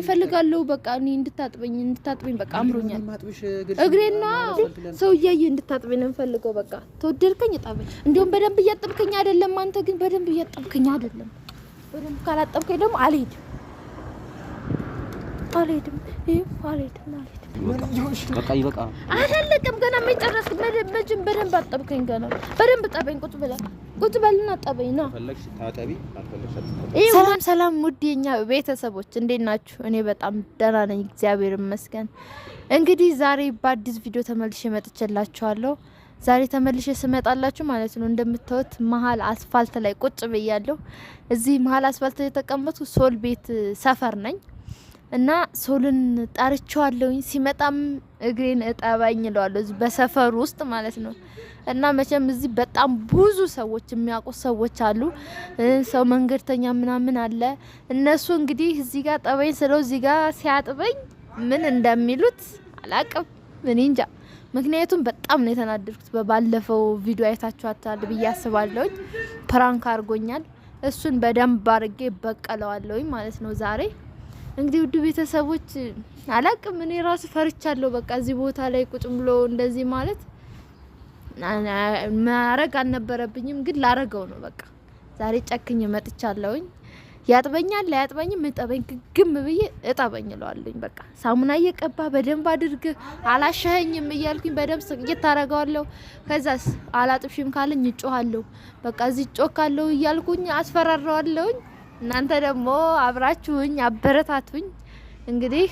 ይፈልጋለሁ በቃ እኔ እንድታጥበኝ በቃ አምሮኛል እግሬና ሰው እያየ እንድታጥበኝ ነው ፈልገው በቃ ተወደድከኝ እጣበኝ እንደውም በደንብ እያጠብከኝ አይደለም አንተ ግን በደንብ እያጠብከኝ አይደለም በደንብ ካላጠብከኝ ደግሞ አልሄድም በቃ ይበቃ አላለቀም ገና መጨረስ በደንብ አጠብከኝ ገና በደንብ ጠበኝ ቁጭ በልና ጠበኝ ነው ፈለግሽ ታጠቢ አልፈለግሽ ሰላም ሙዲኛ ቤተሰቦች እንዴት ናችሁ እኔ በጣም ደህና ነኝ እግዚአብሔር ይመስገን እንግዲህ ዛሬ በአዲስ ቪዲዮ ተመልሼ መጥቻላችኋለሁ ዛሬ ተመልሼ ስመጣላችሁ ማለት ነው እንደምታዩት መሃል አስፋልት ላይ ቁጭ ብያለሁ እዚህ መሃል አስፋልት የተቀመጥኩ ሶል ቤት ሰፈር ነኝ እና ሶልን ጣርቻለሁኝ ሲመጣም እግሬን እጣባኝ ይላሉ በሰፈር ውስጥ ማለት ነው እና መቼም እዚህ በጣም ብዙ ሰዎች የሚያውቁ ሰዎች አሉ ሰው መንገርተኛ ምናምን አለ እነሱ እንግዲህ እዚህ ጋር ጠበኝ ስለው እዚህ ጋር ሲያጥበኝ ምን እንደሚሉት አላቅም ምን እንጃ ምክንያቱም በጣም ነው የተናደድኩት በባለፈው ቪዲዮ አይታችኋታል ብዬ አስባለሁኝ ፕራንክ አድርጎኛል እሱን በደንብ አድርጌ በቀለዋለሁኝ ማለት ነው ዛሬ እንግዲህ ውድ ቤተሰቦች አላቅም እኔ ራሱ ፈርቻለሁ በቃ እዚህ ቦታ ላይ ቁጭ ብሎ እንደዚህ ማለት ማረግ አልነበረብኝም ግን ላረገው ነው በቃ ዛሬ ጨክኝ መጥቻለሁኝ ያጥበኛል ላያጥበኝም እጠበኝ ግግም ብዬ እጠበኝለዋለሁኝ በቃ ሳሙና እየቀባ በደንብ አድርግ አላሻኸኝም እያልኩኝ በደንብ ስቅይት ታረጋዋለሁ ከዛስ አላጥብሽም ካለኝ እጮሃለሁ በቃ እዚህ ጮካለሁ እያልኩኝ አስፈራራዋለሁኝ እናንተ ደግሞ አብራችሁኝ አበረታቱኝ እንግዲህ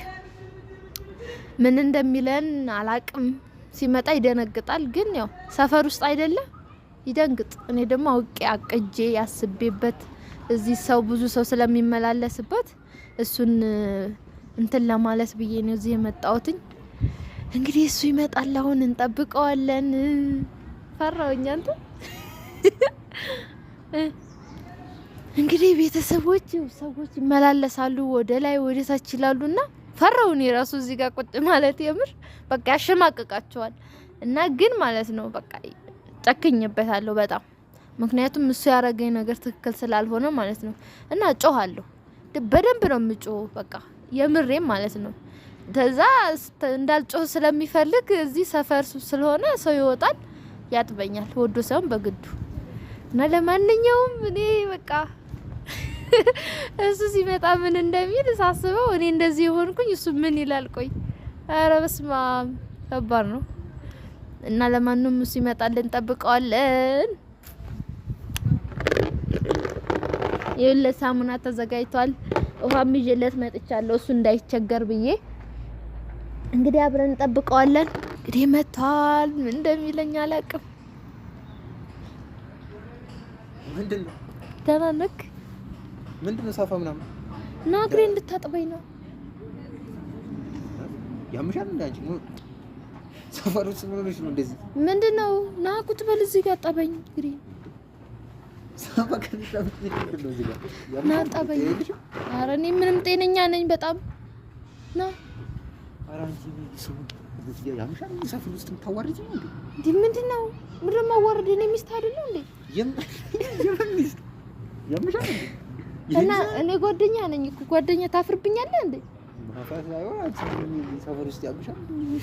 ምን እንደሚለን አላቅም ሲመጣ ይደነግጣል ግን ያው ሰፈር ውስጥ አይደለ ይደንግጥ እኔ ደግሞ አውቄ አቅጄ ያስቤበት እዚህ ሰው ብዙ ሰው ስለሚመላለስበት እሱን እንትን ለማለት ብዬ ነው እዚህ የመጣሁትኝ እንግዲህ እሱ ይመጣል አሁን እንጠብቀዋለን ፈራውኝ አንተ እንግዲህ ቤተሰቦች ሰዎች ይመላለሳሉ ወደ ላይ ወደ ታች ይላሉና ፈራውን የራሱ እዚህ ጋር ቁጭ ማለት የምር በቃ ያሸማቀቃቸዋል እና ግን ማለት ነው በቃ ጨክኝበታለሁ በጣም ምክንያቱም እሱ ያረገኝ ነገር ትክክል ስላልሆነ ማለት ነው እና ጮሃለሁ በደንብ ነው የምጮህ በቃ የምሬም ማለት ነው ተዛ እንዳልጮህ ስለሚፈልግ እዚህ ሰፈር ስለሆነ ሰው ይወጣል ያጥበኛል ወዶ ሳይሆን በግዱ እና ለማንኛውም እኔ በቃ እሱ ሲመጣ ምን እንደሚል ሳስበው እኔ እንደዚህ ሆንኩኝ እሱ ምን ይላል ቆይ ኧረ በስመ አብ ከባድ ነው እና ለማንኛውም እሱ ይመጣልን እንጠብቀዋለን የለ ሳሙና ተዘጋጅቷል ውሃም ይዤለት መጥቻለሁ እሱ እንዳይቸገር ብዬ እንግዲህ አብረን እንጠብቀዋለን እንግዲህ መጥቷል ምን እንደሚለኝ አላቅም ምንድነው ተናነክ ምንድነው ሳፋ ምናምን ና እግሬ እንድታጥበኝ ነው ያምሻል እንዴ አንቺ ሰፈሩስ ምን ሆነሽ ነው እንደዚህ ምንድነው ና ቁጭ በል እዚህ ጋር ጠበኝ እግሬ ሳፋ ከዚህ ነው እዚህ ጋር ና ጠበኝ ኧረ እኔ ምንም ጤነኛ ነኝ በጣም ና ኧረ አንቺ ሰው እዚህ ጋር ያምሻል ሰፈሩ ውስጥ ታዋርጂ ነው እንዴ ምንድነው ምንም ማዋረድ እኔ ሚስት አይደለም እንዴ ያምሻል እና እኔ ጓደኛ ነኝ እኮ ጓደኛ ታፍርብኛለህ እንዴ ማፋት አይዋ አንቺ ሰፈር ውስጥ ያምሻል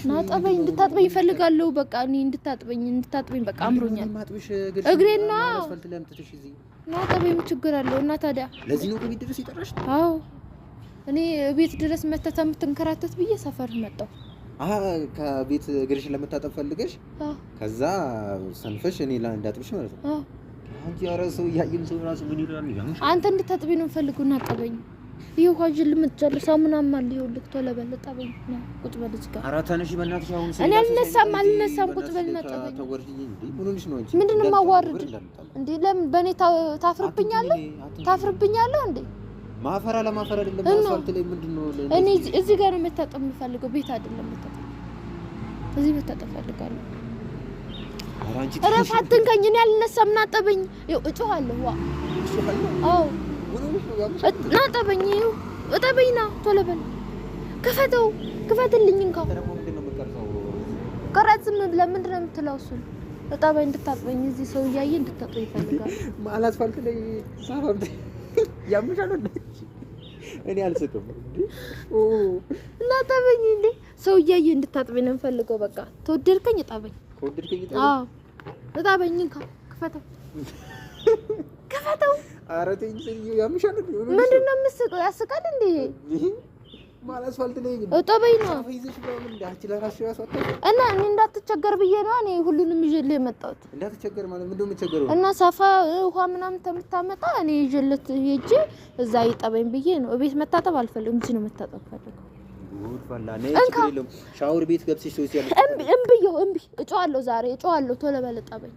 ና ጠበኝ እንድታጥበኝ ፈልጋለሁ በቃ እኔ እንድታጥበኝ በቃ አምሮኛል እግሬና አስፋልት ላይ አምጥተሽ እዚህ ና ጠበኝ ችግር አለው እና ታዲያ ለዚህ ነው ከቤት ድረስ ይጠራሽ አዎ እኔ ቤት ድረስ መተታ የምትንከራተት ብዬ ሰፈር መጣሁ ከቤት እግርሽን ለመታጠብ ፈልገሽ ከዛ ሰንፈሽ እኔ እንዳጥብሽ ማለት ነው አንቺ አራሰው ያየን ሰው ራሱ ምን ይላል ያምሽ አንተ እንድታጥበኝ ነው ፈልጉና ጠበኝ ይሄው ሀጅል ልምትጨርስ ሳሙናም አለ ይኸውልህ ቶሎ በል ጠበኝ ነው ቁጭ በል እዚህ ጋር ኧረ ተነሽ በእናትሽ አሁን እኔ አልነሳም ቁጭ በልና ጠበኝ ተወርጂኝ እንዴ ምን ሆነሽ ነው አንቺ ምንድነው ማዋርድ እንዴ ለምን በኔ ታፍርብኛለህ እንዴ ማፈራ ለማፈራ አይደለም አስፋልት ላይ ምንድነው እኔ እዚህ ጋር ነው መታጠብ የምፈልገው ቤት አይደለም መታጠብ እዚህ መታጠብ ፈልጋለሁ ረፋትን ከኝን ያልነሳም ናጠበኝ ይው እጮሃለሁ ዋ አው ናጠበኝ ይው እጠበኝና ቶሎ በል ክፈትልኝ እንካ ቀረጽም ለምን እንደምትለው እሱ እጠበኝ እንድታጥበኝ እዚህ ሰው ያየ እንድታጥበኝ ይፈልጋል ማለት ፈልክ ላይ ሳፋም ያምሻል እኔ አልሰጥም እና ጠበኝ እንዴ ሰው እያየ እንድታጥበኝ ነው የምፈልገው። በቃ ተወደድከኝ እጠበኝ። ከወደድከኝ እጠበኝ። አዎ እጠበኝ። ክፈተው። ኧረ ተይኝ ያምሻል። ምንድን ነው የምትስቀው? ያስቃል እንዴ? ማለት አስፋልት ላይ እጠበኝ ነው ይዘሽ ምናምን እንዳትች ለራስሽ ያስወጣ እና እኔ እንዳትቸገር ብዬ ነው እኔ ሁሉንም ይዤልህ የመጣሁት። እንዳትቸገር ማለት ምንድን ነው የምትቸገረው? እና ሰፋ ውሃ ምናምን ተምታመጣ እኔ ይዤለት ሄጄ እዛ ይጠበኝ ብዬ ነው። እቤት መታጠብ አልፈልግም። እዚህ ነው መታጠብ ፈልገው። ጉድ ፈላ ነኝ። ችግር የለውም። ሻወር ቤት ገብተሽ ሰው ሲያል እምቢ እጮሃለሁ። ዛሬ እጮሃለሁ። ቶሎ በል እጠበኝ።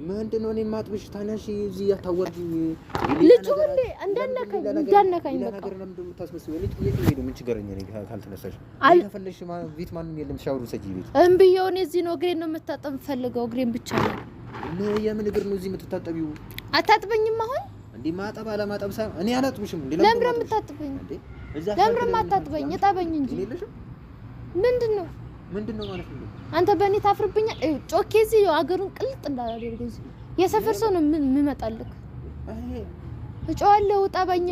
ምንድን ነው እኔ ማጥብሽ? ታናሽ እዚህ ያታወርጂ ልጅ ሁሌ እንዳነካኝ በቃ ነገር ለምን እንደምታስመስለው ልጅ ምን ችግረኛ ነኝ? ካልተነሳሽ ከፈለሽ ቤት ማንም የለም። ሻወሩ ሰጂ ቤት እምቢዬው እኔ እዚህ ነው እግሬን ነው የምታጠብ ፈልገው። እግሬን ብቻ ነው። የምን እግር ነው እዚህ የምትታጠቢው? አታጥበኝም አሁን እንዴ? ማጠብ አለማጠብ ሳይሆን እኔ አላጥብሽም እንዴ? ለምን የምታጥበኝ እንዴ? ለምን አታጥበኝ? እጠበኝ እንጂ ምንድን ነው ማለት ነው? አንተ በእኔ ታፍርብኛል። ጮኬ እዚህ አገሩን ቅልጥ እንዳላደርገው እዚህ የሰፈር ሰው ነው የምመጣልህ። እጮሃለሁ። እጠበኝ።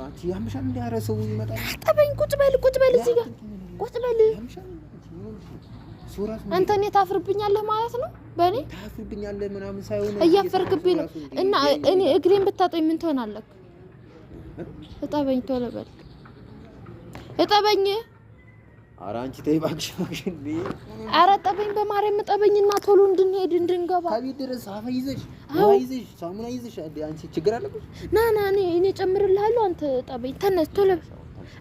አንቺ ያምሻል እንዴ? ኧረ ሰው ይመጣል። እጠበኝ። ቁጭ በል እዚህ ጋር ቁጭ በል። አንተ እኔ ታፍርብኛለህ ማለት ነው? በእኔ ታፍርብኛለህ ምናምን ሳይሆን እያፈርክብኝ ነው። እና እኔ እግሬን ብታጠኝ ምን ትሆናለህ? እጠበኝ። ቶሎ በል እጠበኝ። ኧረ አንቺ ተይ እባክሽ እንዴ! ኧረ እጠበኝ፣ በማርያም እጠበኝና ቶሎ እንድንሄድ እንድንገባ። ከቤት ድረስ አፈ ይዘሽ ሳሙና ይዘሽ አንቺ ችግር አለብሽ? ና እኔ ጨምርልሃለሁ። አንተ እጠበኝ። ተነስ ቶሎ።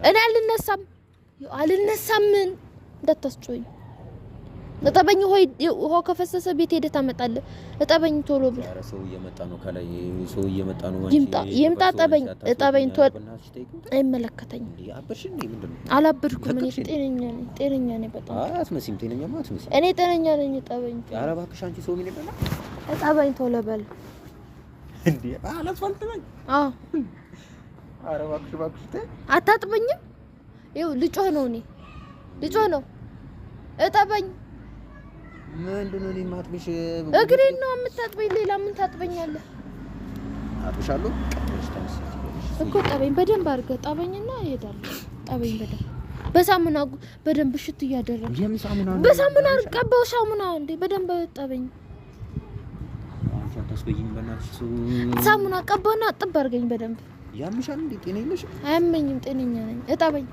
እኔ አልነሳም። እንዳታስጮኝ። እጠበኝ። ውሃው ከፈሰሰ ቤት ሄደህ ታመጣለህ። እጠበኝ ቶሎ ብለህ። ኧረ ሰው እየመጣ ነው፣ ከላይ ሰው እየመጣ ነው። ይምጣ። እጠበኝ ቶሎ። አይመለከተኝም። አበርሽ እንዴ? ምንድን ነው? አላበድኩም። እኔ ጤነኛ ነኝ በጣም። አትመስይም። ጤነኛማ አትመስይም። እኔ ጤነኛ ነኝ። እጠበኝ። ኧረ እባክሽ አንቺ ሰው ምን ይላል? እጠበኝ ቶሎ በል እንዴ! አላስፈልግም። አዎ። ኧረ እባክሽ ተይ። አታጥበኝም? ይኸው ልጮህ ነው። እጠበኝ። ምንድን ነው የማጥብሽ? እግሬን ነው የምታጥበኝ። ሌላ ምን ታጥበኛለህ? አጥብሻለሁ እኮ። ጠበኝ፣ በደንብ አድርገህ ጠበኝና እሄዳለሁ። ጠበኝ በደንብ በሳሙና በደንብ እሽት እያደረግህ። በሳሙና ቀባው። ሳሙና እንዴ! በደንብ ጠበኝ። አንቺ አታስበይኝ በእናትሽ። ሳሙና ቀባውና ጥብ አድርገኝ በደንብ። ያምሻል እንዴ? ጤና የለሽም? አያመኝም። ጤነኛ ነኝ። እጠበኝ።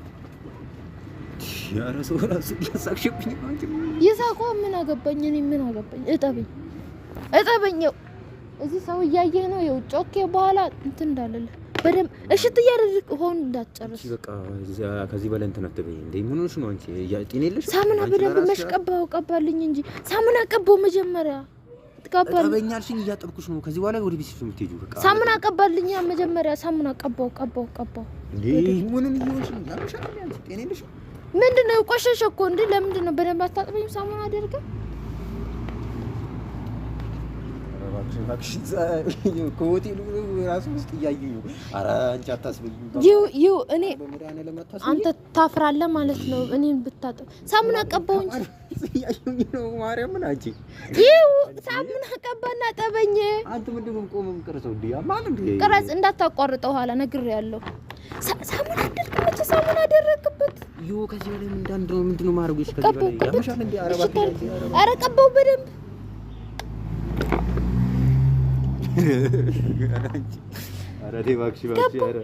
ኧረ ሰው እራሱ እያሳቅሽብኝ ነው አንቺ። ይሳቆ ምን አገባኝ? እኔ ምን አገባኝ? እጠበኝ። እዚህ ሰው እያየህ ነው። ይኸው ጮኬ በኋላ እንትን እንዳለልህ በደምብ እሽት እያደረግህ ሆን እንዳትጨርስ። በቃ ከዚህ በላይ እንትን አትበይ እንዴ! ምን ሆነሽ ነው አንቺ? ጤና የለሽም? ሳሙና በደንብ ቀባልኝ እንጂ ሳሙና ቀባው መጀመሪያ። ቀባኛልሽኝ፣ እያጠብኩሽ ነው። ከዚህ በኋላ ወደ ቤትሽ ነው የምትሄጂው። በቃ ሳሙና ቀባልኝ መጀመሪያ። ሳሙና ቀባው እንዴ! ምንም ይሆንሽ ነው ያምሻል። አንቺ ጤና የለሽም? ምንድነው? ቆሸሸ እኮ እንዴ! ለምንድን ነው በደንብ አታጥበኝ? ሳሙና አድርገህ እባክሽ ከሆቴሉ ራሱ ውስጥ እያየሁ ነው። ኧረ አንቺ አታስበይኝ። ይው እኔ አንተ ታፍራለህ ማለት ነው። እኔን ብታጠብ ሳሙና ቀባው እንጂ እያየሁኝ ነው። ማርያምን አንቺ ይው ሳሙና ቀባና ጠበኝ። አንተ ምንድን ነው ቆመህ የምትቀርጸው? እንዴ አማን እንዴ! ቅረጽ፣ እንዳታቋርጠው ኋላ ነግሬሃለሁ። ሳሙና አደረግበት፣ ሳሙና አደረግበት። ይው ከዚህ በላይ ምንድን ነው ማድረጉሽ? ከዚህ በላይ ያምሻል እንዴ? ኧረ እባክሽ! ኧረ ቀባው በደንብ። ኧረ ተይ እባክሽ እባክሽ። ኧረ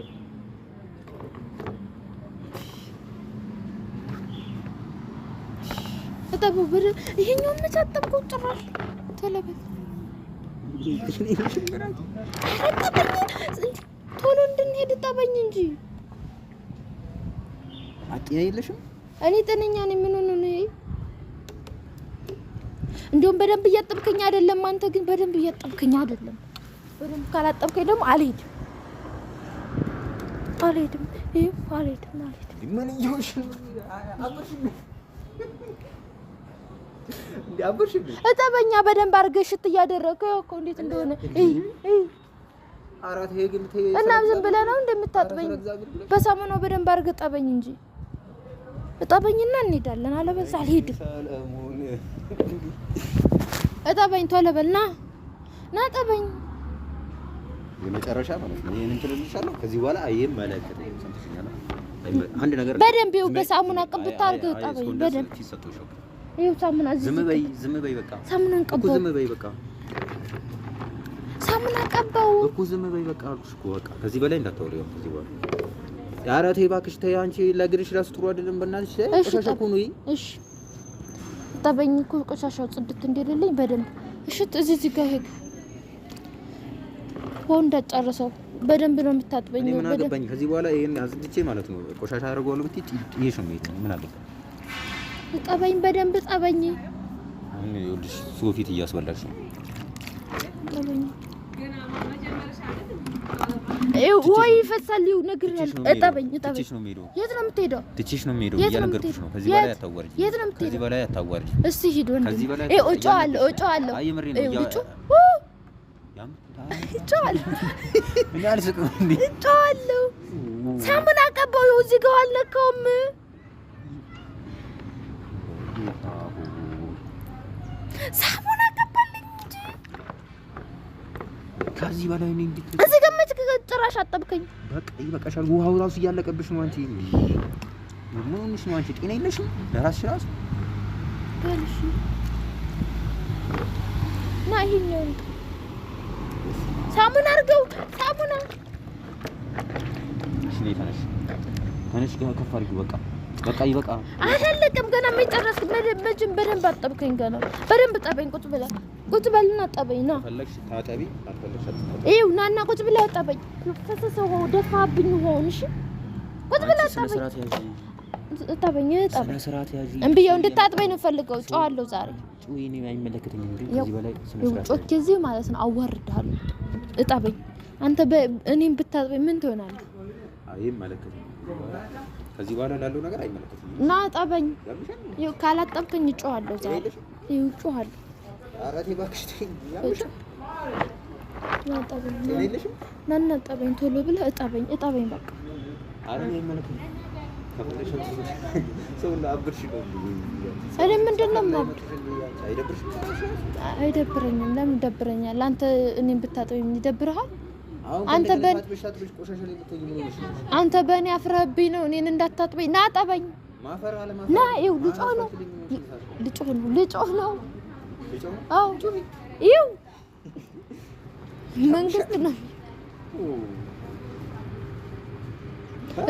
እጠበው በደንብ። ይሄኛውን መች አጠብከው ጭራሽ? ተለበል ቶሎ እንድንሄድ እጠበኝ እንጂ። ጤና የለሽም? እኔ ጤነኛ ነኝ። ምን ሆነ ነው ይሄ? እንደውም በደንብ እያጠብከኝ አይደለም። አንተ ግን በደንብ እያጠብከኝ አይደለም። በደንብ ካላጠብከኝ ደግሞ አልሄድም። ምን ይሆንሽ ነው? አብርሽ እጠበኛ በደንብ አድርገህ ሽት እያደረግከው እኮ እንዴት እንደሆነ አራት ይሄ ግን እና ዝም ብለህ ነው እንደምታጥበኝ? በሳሙናው በደንብ አድርገህ ጠበኝ እንጂ። እጠበኝና እንሄዳለን። አለበዛ አልሄድም። እጠበኝ ቶሎ በል ና ጠበኝ። የመጨረሻ ማለት ነው። ይሄን እንትልልሻለሁ ከዚህ በኋላ አይመለከተኝም። ሰምተሽኛል? አንድ ነገር በደንብ ይኸው በሳሙና ቀብታ አድርገው ጠበኝ በደንብ ይኸው ሳሙና ዝም በይ በቃ ሳሙናን ቀባው ዝም በይ በቃ ሳሙና ቀባው እኮ ዝም በይ በቃ አልኩሽ እኮ በቃ ከዚህ በላይ እንዳታወሪው ከዚህ በኋላ ኧረ ተይ እባክሽ ተይ አንቺ ለእግርሽ ራሱ ጥሩ አይደለም በእናትሽ ቆሻሻ እኮ ነው እሺ ጠበኝ እኮ ቆሻሻው ጽድት እንደሌለኝ በደንብ እሺ እዚህ ጋር ሄድ ወንዳ ጨርሰው በደንብ ነው የምታጥበኝ ምን አገባኝ ከዚህ በኋላ ይሄን አዝድቼ ማለት ነው ቆሻሻ አደርገዋለሁ ብትይ ጥዬሽ ነው የምሄድ ምን አለ ጠበኝ በደንብ ጠበኝ አሁን ይኸውልሽ ሶፊት እያስበላሽ ነው ጠበኝ ወይ ፈሳሊው ነገር ያለ ጠበኝ ትችሽ ነው የምሄደው የት ነው የምትሄደው ትችሽ ነው የምሄደው እያነገርኩሽ ነው ከዚህ በላይ አታዋርጂ የት ነው የምትሄደው ከዚህ በላይ አታዋርጂ እስቲ ሂድ ወንድ እጮሃለሁ አይ ምሬ ነው ያም እጮሃለሁ ምን አልስቅም እንዴ እጮሃለሁ ሳሙና ቀባው እዚህ ጋር አልነካውም ሳሙና ቀባልኝ እንጂ ከዚህ በላይ ነው እንዴ እዚህ ጋር መች ጭራሽ አጠብከኝ በቃ ይበቃሻል ውሃው ራሱ እያለቀብሽ ነው አንቺ ምንሽ ነው አንቺ ጤና የለሽም ለራስሽ ራሱ ጋልሽ ና ይሄኛው ሳሙና አድርገው ሳሙና እሺ ተነሽ ጋር ከፍ አድርጊው በቃ ይበቃ አላለቀም ገና የማይጨረስ መጀመሪያ በደንብ አጠብከኝ ገና በደንብ ጠበኝ ቁጭ በልና ጠበኝ ና ፈለግሽ ታጠቢ አልፈለግሽ አትጠቢ ይኸው ናና ቁጭ ብላ ጠበኝ ፈሰሰው ደፋብኝ ሆን እሺ ቁጭ ብላ ጠበኝ ስርዓት ያዢ እምብዬው እንድታጥበኝ ነው ፈልገው ጨዋለሁ ዛሬ ጩይ ነው አይመለከተኝም እንዴ ከዚህ በላይ ስነ ጮክ እዚህ ማለት ነው አዋርድሃለሁ እጠበኝ አንተ እኔም ብታጥበኝ ምን ትሆናለህ አይመለከተኝም ከዚህ በኋላ ላለው ነገር አይመለከተኝም ና ጠበኝ ይኸው ካላጠብከኝ ጨዋለሁ ዛሬ ይኸው ጨዋለሁ ኧረ ተይ እባክሽ ተይ ያምሽ ና ጠበኝ ና ጠበኝ ቶሎ ብለህ እጠበኝ በቃ ኧረ አይመለከተኝም ከፈለሽ ሰው ላብርሽ ነው እኔ ምንድነው ማለት አይደብርሽም አይደብረኝም ለምን ደብረኛል አንተ እኔን ብታጠበኝ ይደብርሃል አንተ በእኔ አፍረህብኝ ነው እኔን እንዳታጥበኝ ና ጠበኝ ና ይኸው ልጮህ ነው አዎ ይኸው መንግስት ነው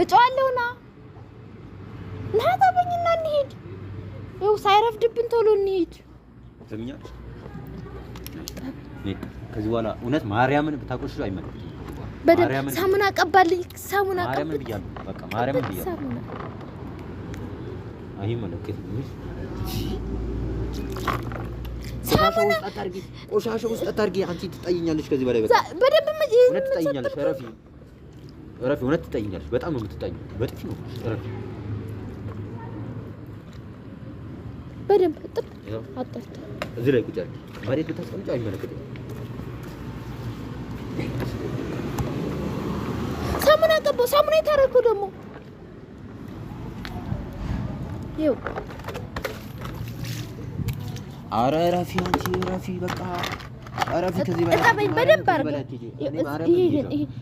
እጮሃለሁ ና ጠበኝና እንሂድ ይኸው ሳይረፍድብን ቶሎ እንሂድ ትምኛለሽ ከዚህ በኋላ እውነት ማርያምን ብታቆሽሽ አይመለከትም በደም ሳሙና ቀባልኝ ሳሙና ማርያምን ብያለሁ በቃ ማርያምን ብያለሁ አይመለከትም ሳሙና ቆሻሻ ውስጥ አታርጊ አንቺ ትጠይኛለሽ ከዚህ በላይ በቃ በደም እውነት ትጠይኛለሽ እረፊ እውነት ትጠይኛለሽ በጣም ነው የምትጠይኝ በጥፊ ነው እረፊ በደም አጥፍታ እዚህ ላይ ቁጭ አድርጊ መሬት ብታስቀምጪው አይመለከትም ሳሙና ቀባው ሳሙና የታረከው ደግሞ ይኸው ኧረ እረፊ አንቺ እረፊ በቃ እረፊ ከዚህ በላይ ጠበኝ በደንብ አድርገህ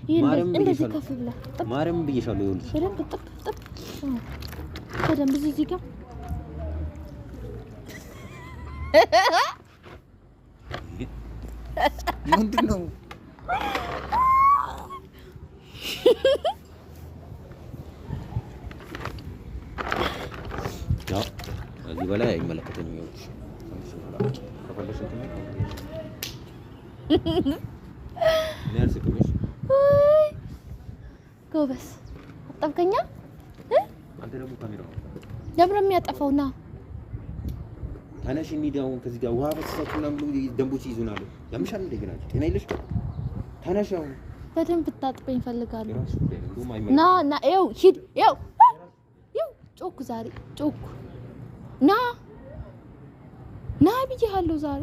ይሄን እንደዚህ ከፍ ብላ ማርያም ብዬሻለሁ ይኸውልሽ በደንብ ጥብ በደንብ እዚህ ጋር ምንድን ነው ያው ከዚህ በላይ አይመለከተኝም ይኸውልሽ ከፈለሽ ጎበዝ አጠብከኛ አንተ ደግሞ ካሜራው ለምን የሚያጠፋው ና ታነሽ እንዲዳው ከዚህ ጋር ውሃ በተሰጡ ምናምን ብሎ ደንቦች ይዙናል ያምሻል እንደገና ጤና የለሽ ታነሽ አሁን በደንብ ብታጥበኝ እፈልጋለሁ ና ይኸው ሂድ ይኸው ጮኩ ዛሬ ጮኩ ና ብዬሃለሁ ዛሬ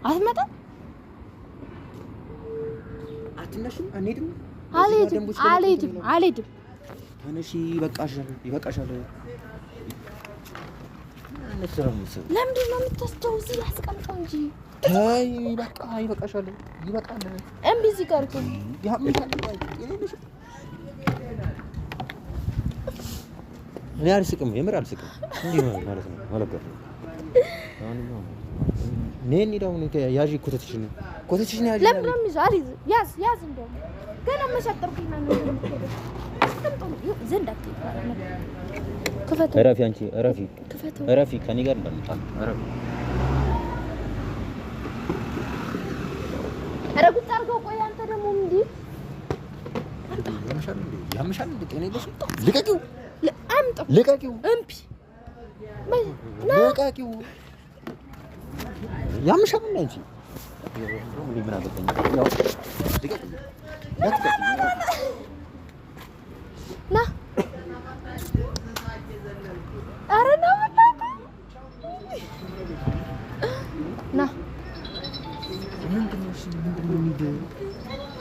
አትመጣም አትነሽም አንሄድም አልሄድም ታነሽ ይበቃሻል ለምንድን ነው የምታስተው እዚህ አስቀምጠው እንጂ ተይ በቃ ይበቃሻል ይበቃል። እምቢ እዚህ ጋር እኮ እኔ አልስቅም፣ የምር አልስቅም። እንዲህ ነው ማለት ነው ማለት ነው። ነኝ ዳው ነው ያጂ ኮተትሽን ያጂ ለምን ነው የሚይዘው? አሪዝ ያዝ እንደውም ገና መሸጠርኩኝ ነው ዘንድ አትይባል። ክፈቱ። እረፊ አንቺ እረፊ፣ ክፈቱ። እረፊ ከኔ ጋር እንዳትጣል እረፊ። ኧረ ጉድ አድርገው። ቆይ አንተ ደግሞ እንዴ ያምሻል እንዴ? ጤና የለሽም? ልቀቂው፣ አምጣው፣ ልቀቂው፣ እምቢ ልቀቂው። ያምሻል እንዴ አንቺ? ምን ምን አገባኝ? ያው ልቀቂው፣ ና ኧረ ና ና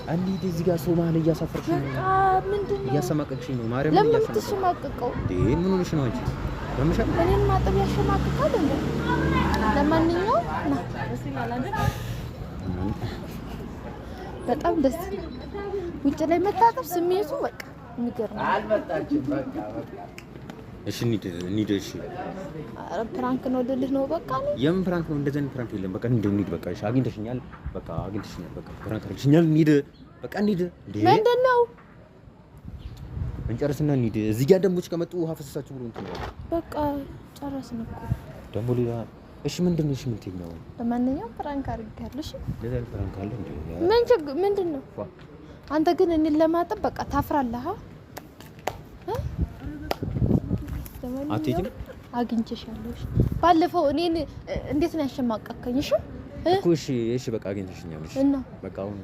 አንዴ እዚህ ጋር ሰው መሀል እያሳፈርሽ ነው። ምንድን ነው እያሰማቀቅሽ ነው? ማርያም ለምን የምትሸማቀቀው? ምን ሆነሽ ነው አንቺ? ያምሻል? እኔን ማጠብ ያሸማቅቃል እንዴ? ለማንኛውም ና በጣም ደስ ውጭ ላይ መታጠብ ስሜቱ በቃ የሚገርም አልመጣችም። በቃ እሺ እንሂድ። እሺ ኧረ ፕራንክ ነው ልልህ ነው። በቃ የምን ፕራንክ ነው? እንደዚህ አይነት ፕራንክ የለም። በቃ እንሂድ። በቃ እሺ አግኝተሽኛል። በቃ አግኝተሽኛል። በቃ ፕራንክ አድርግሽኛል። እንሂድ። በቃ እንሂድ። ምንድን ነው? እንጨርስና እንሂድ። እዚህ ጋር ደሞች ከመጡ ውሃ ፈሰሳችሁ ብሎ እንትን ነው። በቃ ጨረስን እኮ ደግሞ ሌላ እሺ ምንድን ነው? እሺ ምን ነው? ለማንኛውም ፕራንክ አድርጌያለሁ። እሺ ለዛሬ ፕራንክ አለ እንዴ? ምንድን ነው? አንተ ግን እኔን ለማጠብ በቃ ታፍራለህ። አትሄጂም? አግኝቼሻለሁ። ባለፈው እኔን እንዴት ነው ያሸማቀቀኝ? እሺ በቃ አግኝተሽኛል። እሺ እና በቃ አሁን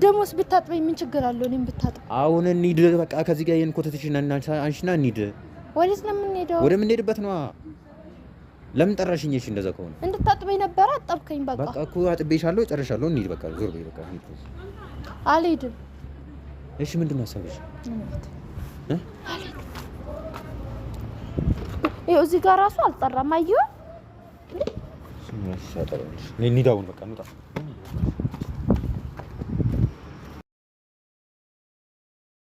ደሞስ ብታጥበኝ ምን ችግር አለው? እኔን ብታጥብ አሁን እንሂድ። በቃ ከዚህ ጋር ይሄን ኮተትሽና አንቺና እንሂድ። ወዴት ነው የምንሄደው? ወደ ምንሄድበት ነው። ለምን ጠራሽኝ? እሺ እንደዛ ከሆነ እንድታጥበኝ ነበር። አጠብከኝ። በቃ እኮ አጥቤሻለሁ፣ ጨርሻለሁ። እንሂድ በቃ ዞር በይ። በቃ አልሄድም። እሺ ምንድን ነው ሀሳብሽ? ይኸው እዚህ ጋር ራሱ አልጠራም። አየሁ እንዴ? እንሂድ አሁን በቃ እንውጣ።